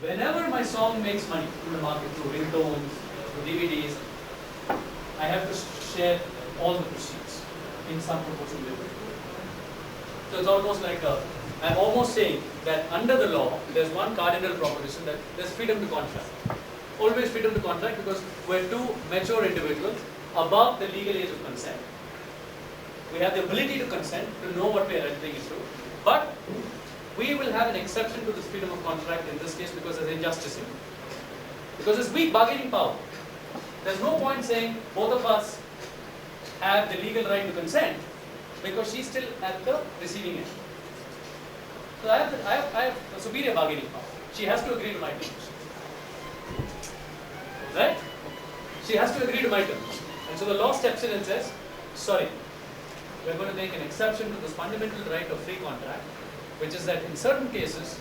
whenever my song makes money in the market through ringtones, through DVDs, I have to share all the proceeds in some proportion with it. So it's almost like I'm almost saying that under the law, there's one cardinal proposition that there's freedom to contract. Always freedom to contract because we're two mature individuals above the legal age of consent. We have the ability to consent, to know what we are entering into. But we will have an exception to this freedom of contract in this case because there's injustice in it. Because there's weak bargaining power. There's no point saying both of us have the legal right to consent because she's still at the receiving end. So I have a superior bargaining power. She has to agree to my terms. Right? She has to agree to my terms. And so the law steps in and says, sorry, we're going to make an exception to this fundamental right of free contract, which is that in certain cases,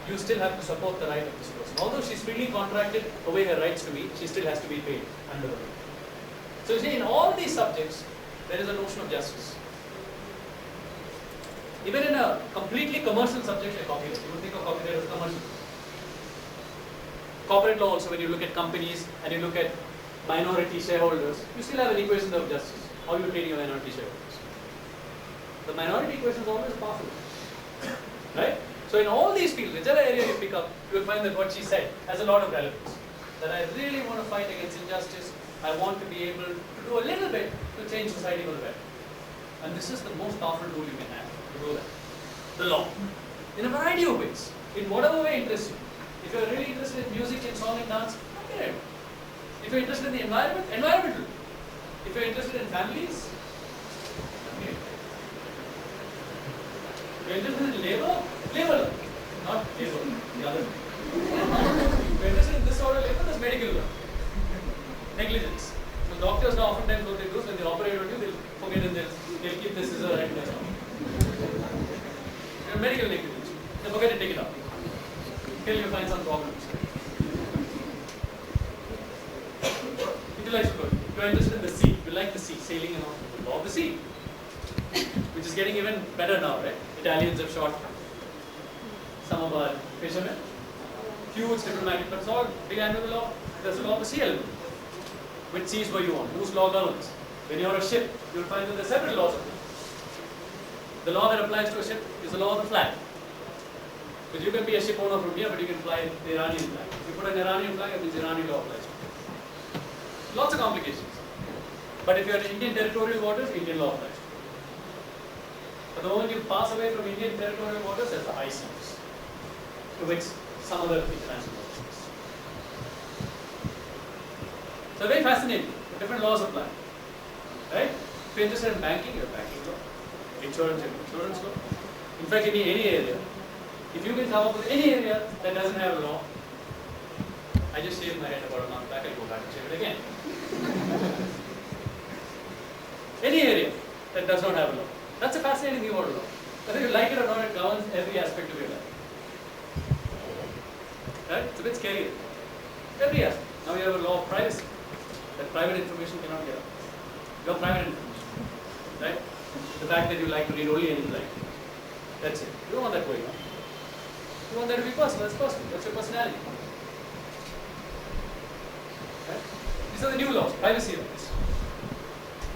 you still have to support the right of this person. Although she's freely contracted away her rights to me, she still has to be paid under the law. So you see, in all these subjects, there is a notion of justice. Even in a completely commercial subject like copyright, you would think of copyright as commercial. Corporate law also, when you look at companies and you look at minority shareholders, you still have an equation of justice. How you treat your minority shareholders. The minority equation is always powerful. Right? So in all these fields, whichever area you pick up, you will find that what she said has a lot of relevance. That I really want to fight against injustice. I want to be able to do a little bit to change society for the better. And this is the most powerful tool you can have to do that. The law. In a variety of ways. In whatever way interests you. If you are really interested in music, in song and dance, copyright. If you are interested in the environment, environmental. If you are interested in families, copyright. If you are interested in labor, labor law. Not labor, the other. If you are interested in this sort of labor, there's medical law. Negligence. So doctors now oftentimes what they do is when they operate on you, they'll forget and they'll keep the scissor right in their mouth. Medical negligence. They forget to take it out. Till you find some problems. Intellectual property. You are interested in the sea. You like the sea, sailing and all. The law of the sea. Which is getting even better now, right? Italians have shot some of our fishermen. Huge diplomatic, but it's all began with the law. There's the law of the sea element. Which seas were you on? Whose law governs? When you're on a ship, you'll find that there are several laws of it. The law that applies to a ship is the law of the flag. Because you can be a ship owner from here, but you can fly the Iranian flag. If you put an Iranian flag, it means Iranian law applies. Lots of complications. But if you're in Indian territorial waters, Indian law applies. But the moment you pass away from Indian territorial waters, there's the high seas, to which some other international law applies. So very fascinating. Different laws apply. Right? If you're interested in banking, you have banking law. Insurance, you have insurance law. In fact, in any area, if you can come up with any area that doesn't have a law, I just shaved my head about a month back, I'll go back and shave it again. Any area that does not have a law. That's a fascinating thing about law. Whether you like it or not, it governs every aspect of your life. Right? It's a bit scary. Every aspect. Now you have a law of privacy. That private information cannot get out. Your private information. Right? The fact that you like to read only any like. That's it. You don't want that going on. You want that to be personal. That's personal. That's your personality. Right? These are the new laws, privacy laws.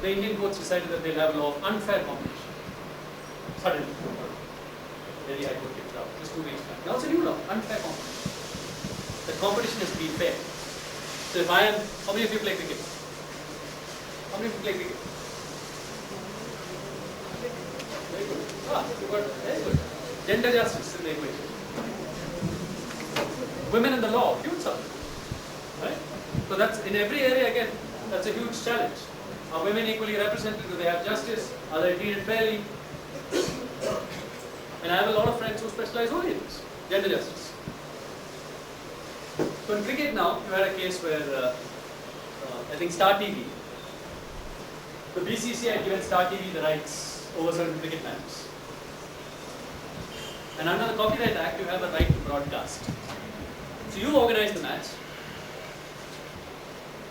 The Indian courts decided that they'll have a law of unfair competition. Suddenly. Delhi High Court kicked it out just 2 weeks back. Now it's a new law, unfair competition. The competition has to be fair. So if I am, how many of you play cricket? How many of you play cricket? Very good. You got very good. Gender justice in the equation. Women in the law, huge subject. Right? So that's in every area again, that's a huge challenge. Are women equally represented? Do they have justice? Are they treated fairly? And I have a lot of friends who specialize only in this, gender justice. So in cricket now, you had a case where I think Star TV, the BCCI had given Star TV the rights over certain cricket matches. And under the Copyright Act, you have the right to broadcast. So you organize the match.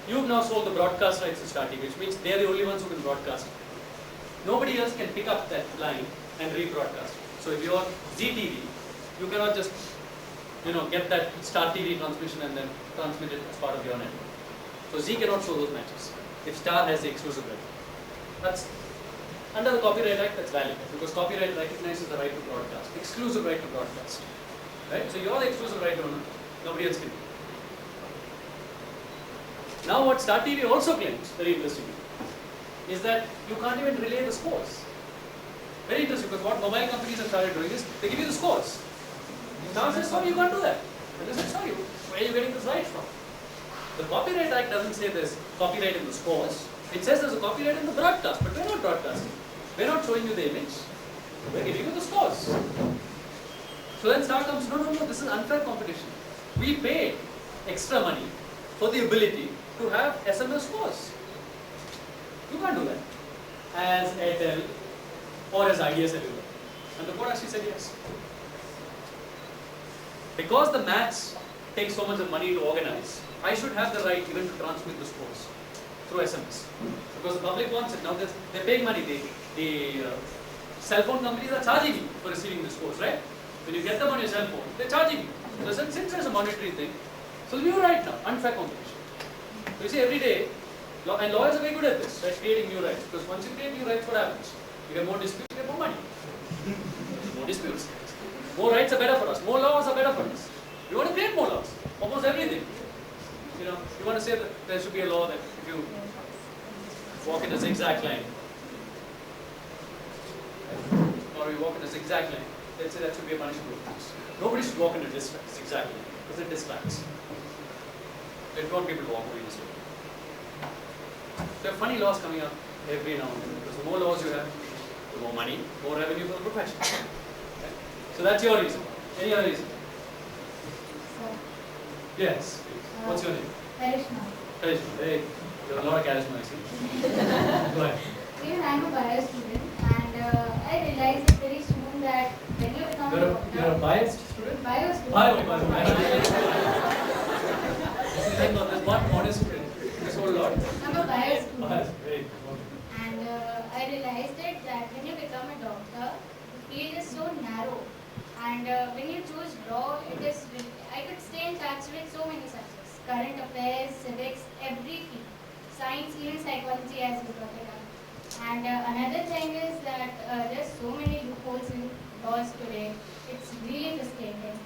You've now sold the broadcast rights to Star TV, which means they're the only ones who can broadcast it. Nobody else can pick up that line and rebroadcast it. So if you're ZTV, you cannot just get that Star TV transmission and then transmit it as part of your network. So Zee cannot show those matches if Star has the exclusive right. That's under the Copyright Act, that's valid because copyright recognizes the right to broadcast, exclusive right to broadcast. Right? So you're the exclusive right owner, nobody else can. Now what Star TV also claims, very interestingly, is that you can't even relay the scores. Very interesting, because what mobile companies have started doing is they give you the scores. Star says, sorry, you can't do that. And they say, sorry, where are you getting this right from? The Copyright Act doesn't say there's copyright in the scores. It says there's a copyright in the broadcast, but we're not broadcasting. We're not showing you the image. We're giving you the scores. So then Star comes, no, this is unfair competition. We pay extra money for the ability to have SMS scores. You can't do that as Airtel or as Idea Cellular. And the court actually said yes. Because the match takes so much of money to organize, I should have the right even to transmit the scores through SMS. Because the public wants it. Now they're paying money. The cell phone companies are charging you for receiving the scores, right? When you get them on your cell phone, they're charging you. So since there's a monetary thing, so you're right now, unfair competition. So you see every day, and lawyers are very good at this, right? Creating new rights. Because once you create new rights, what happens? You get more disputes, you get more money. More disputes. More rights are better for us. More laws are better for us. We want to create more laws. Almost everything. You want to say that there should be a law that if you walk in a zigzag line, or you walk in a zigzag line, let's say that should be a punishable offense. Nobody should walk in a zigzag line because it distracts. They don't want people to walk away this way. There are funny laws coming up every now and then because the more laws you have, the more money, more revenue for the profession. Okay? So that's your reason. Any other reason? Yes. What's your name? Karishma. Karishma. Hey, you have a lot of charisma, I see. Go ahead. Even I'm a bio student, and I realized very soon that when you become a doctor, you're a biased student? Bio student. There's one honest student. This whole lot. I'm a bio student. Biased. Very good. And I realized it that when you become a doctor, the field is so narrow. And when you choose law, I could stay in touch with so many subjects. Current affairs, civics, every field. Science, even psychology as you brought it up. And another thing is that there's so many loopholes in laws today. It's really frustrating.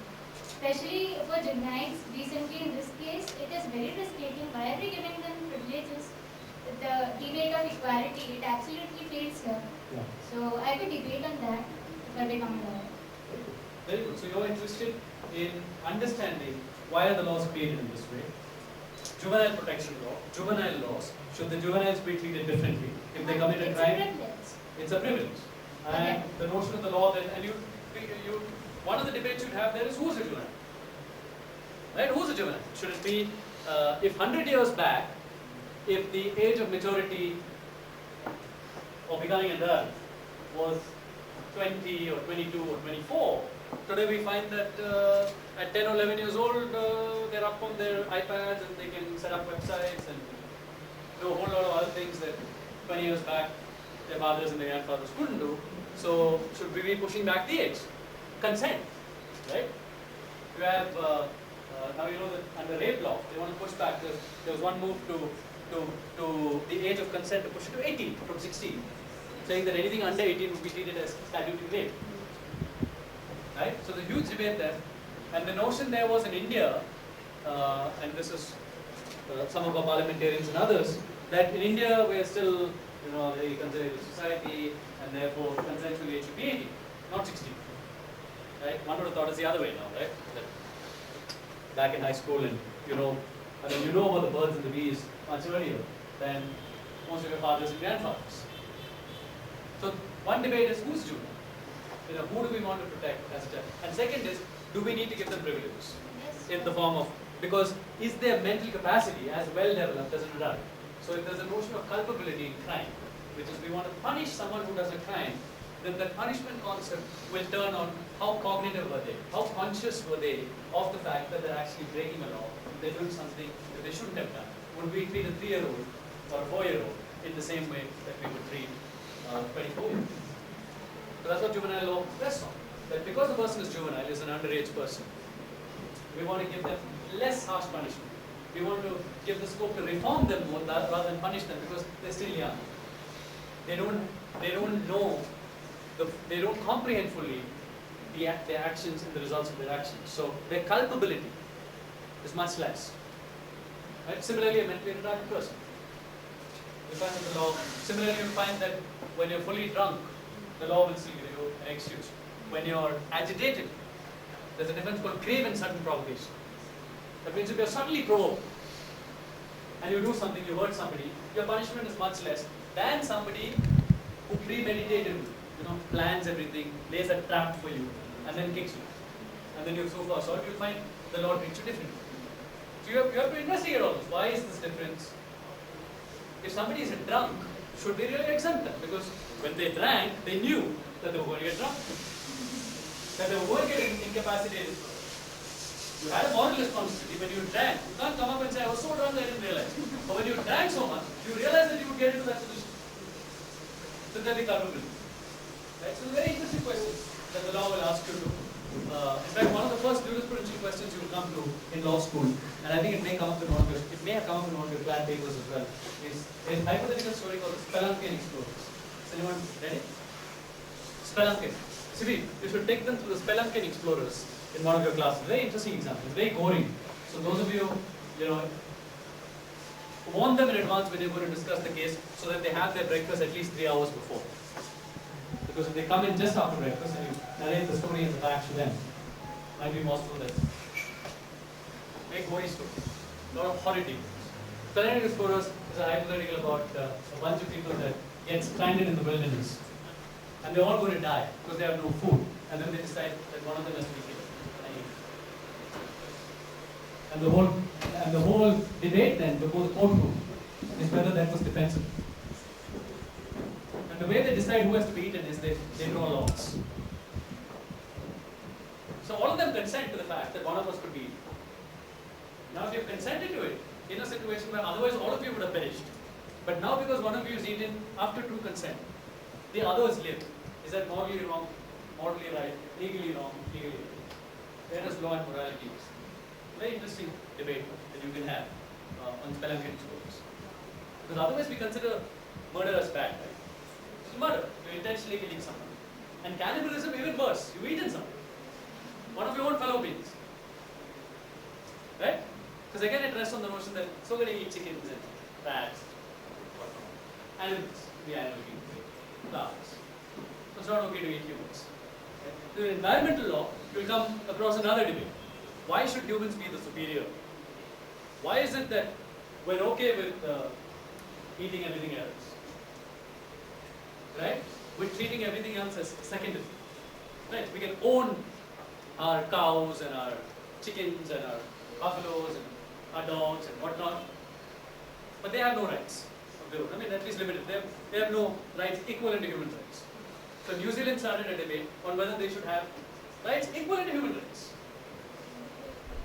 Especially for juveniles, recently in this case, it is very frustrating. Why are we giving them privileges? The debate of equality, it absolutely fails here. Yeah. So I could debate on that if I become a lawyer. Very good. So you're interested in understanding why are the laws created in this way? Juvenile protection law, juvenile laws. Should the juveniles be treated differently if they commit a crime? It's a privilege. And the notion of the law that, and one of the debates you'd have there is who's a juvenile? Right? Who's a juvenile? Should it be, if 100 years back, if the age of maturity or becoming an adult was 20 or 22 or 24, today we find that at 10 or 11 years old, they're up on their iPads and they can set up websites and do a whole lot of other things that 20 years back their fathers and their grandfathers couldn't do. So should we be pushing back the age? Consent, right? You have, now you know that under rape law, they want to push back. There was one move to the age of consent to push it to 18 from 16, saying that anything under 18 would be treated as statutory rape. Right? So the huge debate there, and the notion there was in India, and this is some of our parliamentarians and others, that in India we are still, a very conservative society, and therefore consensual age should be 18, not 16. Right? One would have thought it's the other way now, right? That back in high school, and you know about the birds and the bees much earlier than most of your fathers and grandfathers. So one debate is who's juvenile? Who do we want to protect as a child? And second is, do we need to give them privileges? Yes. In the form of, because is their mental capacity as well developed as an adult? So if there's a notion of culpability in crime, which is we want to punish someone who does a crime, then the punishment concept will turn on how cognitive were they, how conscious were they of the fact that they're actually breaking a law, they're doing something that they shouldn't have done. Would we treat a 3-year-old or a 4-year-old in the same way that we would treat a 24-year-old? So that's what juvenile law rests on. That because a person is juvenile, is an underage person, We want to give them less harsh punishment. We want to give the scope to reform them more rather than punish them because they're still young. They don't know, they don't comprehend fully their actions and the results of their actions. So their culpability is much less. Right? Similarly, a mentally retarded person. You find that the law, similarly you find that when you're fully drunk, the law will still give you an excuse. When you're agitated, there's a difference called grave and sudden provocation. That means if you're suddenly provoked and you do something, you hurt somebody, your punishment is much less than somebody who premeditated, plans everything, lays a trap for you, and then kicks you. And then you so far assault, you'll find the law treats you differently. So you have to investigate all this. Why is this difference? If somebody is drunk, should we really exempt them? Because when they drank, they knew that they were going to get drunk, that they were going to get incapacitated. You had a moral responsibility. When you drank, you can't come up and say, I was so drunk I didn't realize. But when you drank so much, you realized that you would get into that position. Synthetic culpability. Right? So it's a very interesting question that the law will ask you to. In fact, one of the first jurisprudential questions you will come to in law school, and I think it may come up in one of your, it may have come up in one of your plan papers as well, is a hypothetical story called the Spelunkian explorers. Is anyone ready? Spelunking. Sivi, you should take them through the Spelunkian explorers in one of your classes. Very interesting example. It's very gory. So those of you, warn them in advance when you're going to discuss the case so that they have their breakfast at least 3 hours before. Because if they come in just after breakfast and you narrate the story and the facts to them, it might be possible that make gory story. A lot of horror details. Spelunkian explorers is a hypothetical about a bunch of people that get stranded in the wilderness. And they're all going to die because they have no food. And then they decide that one of them has to be killed. And the whole debate then before the courtroom is whether that was defensible. And the way they decide who has to be eaten is they draw lots. So all of them consent to the fact that one of us could be eaten. Now if you've consented to it in a situation where otherwise all of you would have perished, but now because one of you is eaten after true consent, the others live. Is that morally wrong, morally right, legally wrong, legally right? Where does law and morality is? Very interesting debate that you can have on Spelunkian explorers. Because otherwise we consider murder as bad, right? It's murder. You're intentionally killing someone. And cannibalism even worse. You've eaten someone. One of your own fellow beings. Right? Because again it rests on the notion that so going to eat chickens and rats, animals, the animal kingdom, flowers. So it's not okay to eat humans. Okay? In environmental law, you'll come across another debate. Why should humans be the superior? Why is it that we're okay with eating everything else? Right? We're treating everything else as secondary. Right? We can own our cows and our chickens and our buffaloes and our dogs and whatnot. But they have no rights of their own. I mean, at least limited. They have no rights equivalent to human rights. So New Zealand started a debate on whether they should have rights equivalent to human rights.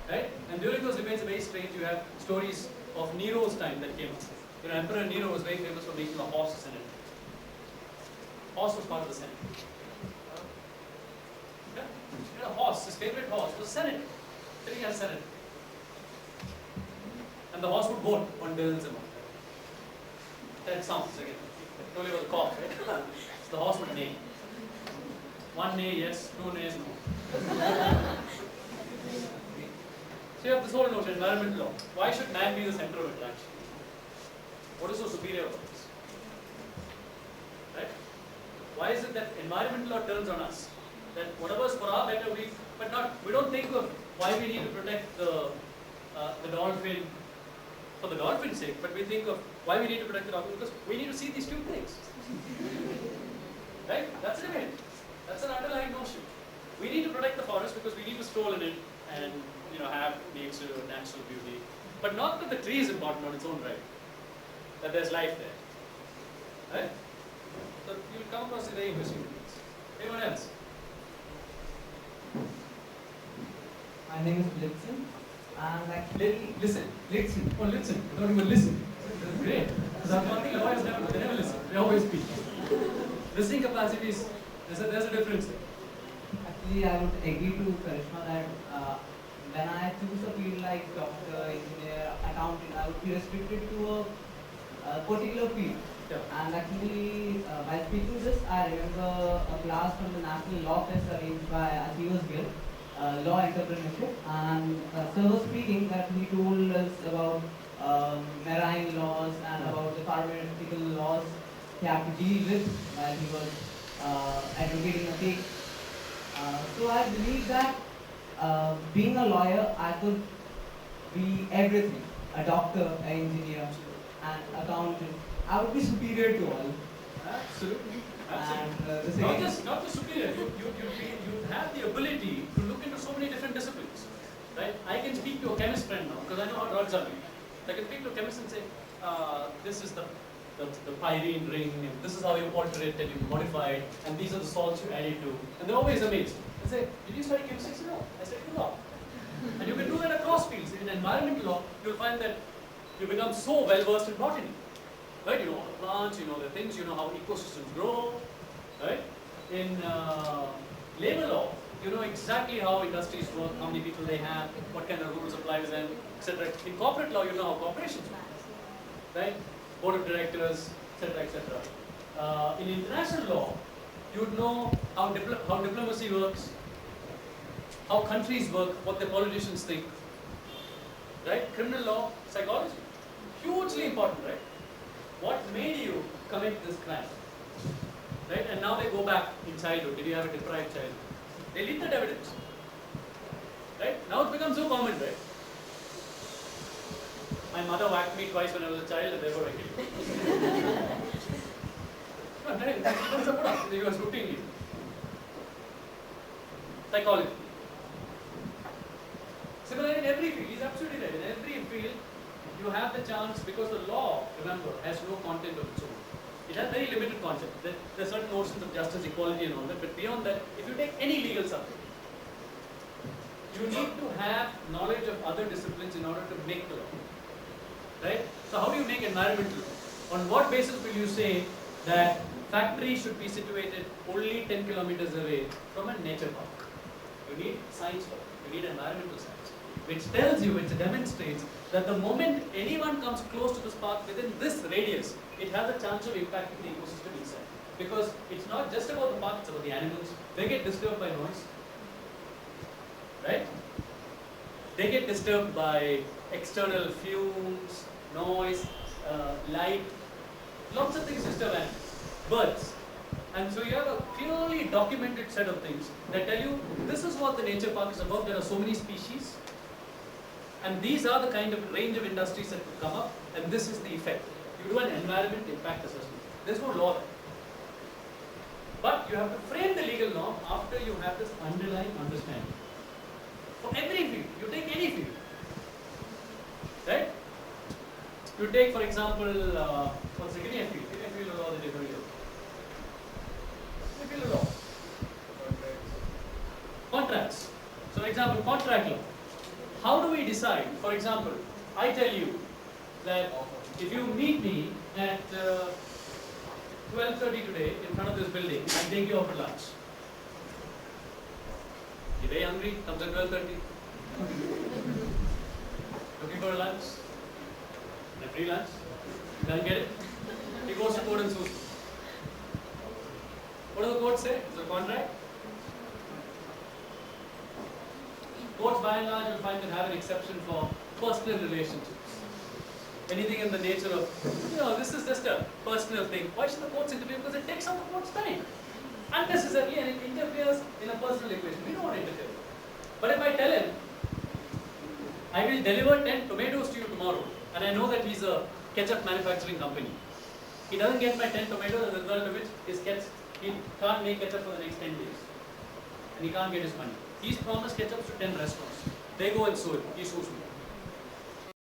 Right? And during those debates, very strange, you have stories of Nero's time that came up. Emperor Nero was very famous for making a horse a senator. Horse was part of the Senate. Yeah? A horse, his favorite horse, was a senator. Sitting as a senator. And the horse would vote on bills and all. That sounds again. I told you about the cough, right? So the horse would neigh. One neigh, yes, two neighs, no. So you have this whole notion, environmental law. Why should man be the center of attraction? What is so superior about this? Right? Why is it that environmental law turns on us? That whatever is for our better, we don't think of why we need to protect the dolphin for the dolphin's sake, but we think of why we need to protect the dolphin because we need to see these two things. Right? That's it. That's an underlying notion. We need to protect the forest because we need to stroll in it and have nature, natural beauty. But not that the tree is important on its own right. That there's life there. Right? So you will come across a very interesting things. Anyone else? My name is Blitzen. And actually, listen. Oh, listen. I thought you would listen. That's great. Because that's one thing lawyers never do. They never listen. They always speak. Listening capacity is, there's a difference there. Actually, I would agree to Karishma that when I choose a field like doctor, engineer, accountant, I would be restricted to a particular field. Yeah. And actually, while speaking this, I remember a class from the National Law Test arranged by Achievers Guild, Law Entrepreneurship, and sir was speaking that he told us about marine laws and about the pharmaceutical laws he had to deal with while he was advocating a case. So I believe that being a lawyer, I could be everything, a doctor, an engineer, an accountant. I would be superior to all. Absolutely. And the Not second, not just superior, you have the ability to look into so many different disciplines. Right? I can speak to a chemist friend now because I know how drugs are made. I can speak to a chemist and say, this is the pyrene ring, and this is how you alter it and you modify it, and these are the salts you add it to. And they're always amazed. And say, did you study chemistry? I say, no, I studied law. And you can do that across fields. In environmental law, you'll find that you become so well versed in botany. Right? You know all the plants, you know the things, you know how ecosystems grow. Right? In labor law, you know exactly how industries work, how many people they have, what kind of rules apply to them, etc. In corporate law, you know how corporations work. Right? Board of directors, etc., etc. In international law, you'd know how diplomacy works, how countries work, what the politicians think. Right? Criminal law, psychology, hugely important, right? What made you commit this crime? Right? And now they go back in childhood. Did you have a deprived childhood? They leave that evidence. Right? Now it becomes so common, right? My mother whacked me twice when I was a child, and therefore I killed her. He was routinely. Psychology. Similarly, in every field, he's absolutely right. In every field, you have the chance, because the law, remember, has no content of its own. It has very limited content. There are certain notions of justice, equality, and all that, but beyond that, if you take any legal subject, you need to have knowledge of other disciplines in order to make the law. Right? So how do you make environmental law? On what basis will you say that factories should be situated only 10 kilometers away from a nature park? You need science law. You need environmental science, which tells you, which demonstrates that the moment anyone comes close to this park within this radius, it has a chance of impacting the ecosystem inside. Because it's not just about the park, it's about the animals. They get disturbed by noise. Right? They get disturbed by external fumes, noise, light, lots of things disturb animals, birds. And so you have a clearly documented set of things that tell you this is what the nature park is about. There are so many species, and these are the kind of range of industries that could come up, and this is the effect. You do an environment impact assessment. There's no law there. But you have to frame the legal norm after you have this underlying understanding. For every field, you take any field. Right? You take, for example, give me a field of law that you're going to do. Give me a field of law. Contracts. So, for example, contract law. How do we decide? For example, I tell you that if you meet me at 12:30 today in front of this building, I'll take you out to lunch. You're very hungry, comes at 12:30. Looking for a lunch? A free lunch? Doesn't get it? He goes to court and sues. What does the court say? It's a contract. Courts by and large will find that have an exception for personal relationships. Anything in the nature of, this is just a personal thing. Why should the courts interfere? Because it takes up the court's time. Unnecessarily, and it interferes in a personal equation. We don't want to interfere. But if I tell him, I will deliver 10 tomatoes to you tomorrow, and I know that he's a ketchup manufacturing company. He doesn't get my 10 tomatoes, as a result of which he can't make ketchup for the next 10 days. And he can't get his money. He's promised ketchups to 10 restaurants. They go and sue him. He sues me.